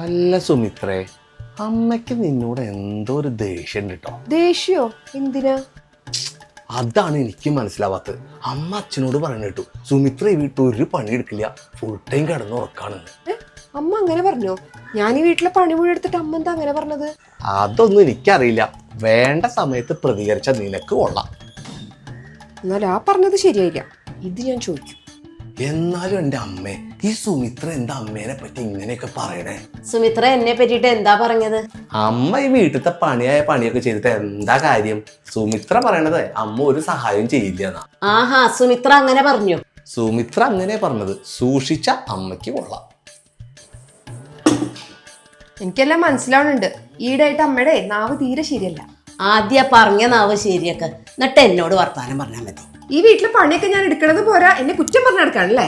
അല്ല സുമിത്രേ, അമ്മയ്ക്ക് നിന്നോട് എന്തോ ഒരു ദേഷ്യം കേട്ടോ. ദേഷ്യോ? എന്തിനാ? അതാണ് എനിക്ക് മനസ്സിലാവാത്തത്. അമ്മ അച്ഛനോട് പറഞ്ഞു കേട്ടു, സുമിത്ര ഈ വീട്ടിൽ ഒരു പണി എടുക്കില്ല, ഫുൾ ടൈം കിടന്ന് ഉറക്കാണെന്ന്. അമ്മ അങ്ങനെ പറഞ്ഞോ? ഞാൻ ഈ വീട്ടിലെ പണി മുഴുവൻ എടുത്തിട്ട് അമ്മ എന്താ അങ്ങനെ പറഞ്ഞത്? അതൊന്നും എനിക്കറിയില്ല. വേണ്ട സമയത്ത് പ്രതികരിച്ച നിനക്ക് കൊള്ളാം. എന്നാൽ ആ പറഞ്ഞത് ശരിയായില്ല. ഇത് ഞാൻ ചോദിക്കും. എന്നാലും എന്റെ അമ്മേ, ഈ സുമിത്ര എന്താ അമ്മേനെ പറ്റി ഇങ്ങനെയൊക്കെ പറയണേ? സുമിത്ര എന്നെ പറ്റിട്ട് എന്താ പറഞ്ഞത്? അമ്മ ഈ വീട്ടിലത്തെ പണിയൊക്കെ ചെയ്തിട്ട് എന്താ കാര്യം? സുമിത്ര പറയണത് അമ്മ ഒരു സഹായം ചെയ്യില്ല എന്നാ. ആഹാ, സുമിത്ര അങ്ങനെ പറഞ്ഞു? സുമിത്ര അങ്ങനെ പറഞ്ഞത്. സൂക്ഷിച്ച അമ്മയ്ക്ക് കൊള്ളാം. എനിക്കെല്ലാം മനസ്സിലാവുന്നുണ്ട്. ഈടായിട്ട് അമ്മയുടെ നാവ് തീരെ ശരിയല്ല. ആദ്യം പറഞ്ഞ നാവ് ശരിയൊക്കെ, എന്നിട്ട് എന്നോട് വർത്താനം പറഞ്ഞാൽ മതി. ഈ വീട്ടിലെ പണിയൊക്കെ ഞാൻ എടുക്കണത് പോരാ, എന്നെ കുറ്റം പറഞ്ഞെടുക്കാണല്ലേ?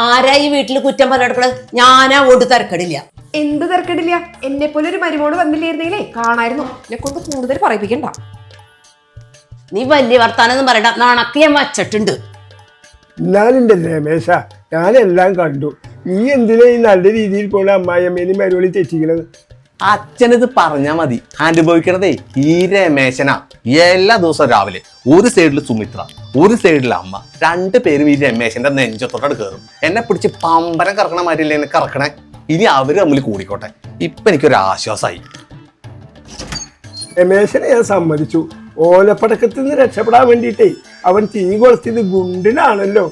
ആരാ ഈ വീട്ടിൽ കുറ്റം പറഞ്ഞെടുക്കണത്? ഞാനാ ഒട്ട് തിരക്കടില്ല. എന്ത് തിരക്കടില്ല? എന്നെ പോലെ ഒരു മരുമോട് വന്നില്ലായിരുന്നെങ്കിലേ കാണായിരുന്നു. എന്നെ കൊണ്ട് കൂടുതൽ പറയിപ്പിക്കണ്ട. നീ വലിയ വർത്താനം ഒന്നും പറയണ്ട, നാണക്ക് ഞാൻ വച്ചിട്ടുണ്ട്. എന്നാലുണ്ട് രമേശ, ഞാനെല്ലാം കണ്ടു. നീ എന്തിനാ ഈ നല്ല രീതിയിൽ പോലെ അമ്മായിയമ്മേനും മരുവളി തെറ്റിക്കണത്? അച്ഛനിത് പറഞ്ഞാ മതി. അനുഭവിക്കണതേ ഈ രമേശനാ. എല്ലാ ദിവസവും രാവിലെ ഒരു സൈഡിൽ സുമിത്ര, ഒരു സൈഡിൽ അമ്മ, രണ്ടുപേരും ഈ രമേശന്റെ നെഞ്ചത്തോട്ട് കയറും. എന്നെ പിടിച്ച് പമ്പരം കറക്കണ മാതിരില്ലേ എന്നെ കറക്കണേ. ഇനി അവര് തമ്മിൽ കൂടിക്കോട്ടെ. ഇപ്പൊ എനിക്കൊരു ആശ്വാസമായി. രമേശനെ ഞാൻ സമ്മതിച്ചു. ഓലപ്പടക്കത്തിൽ നിന്ന് രക്ഷപ്പെടാൻ വേണ്ടിയിട്ടേ അവൻ തീ കൊളുത്തിയത് ഗുണ്ടിനാണല്ലോ.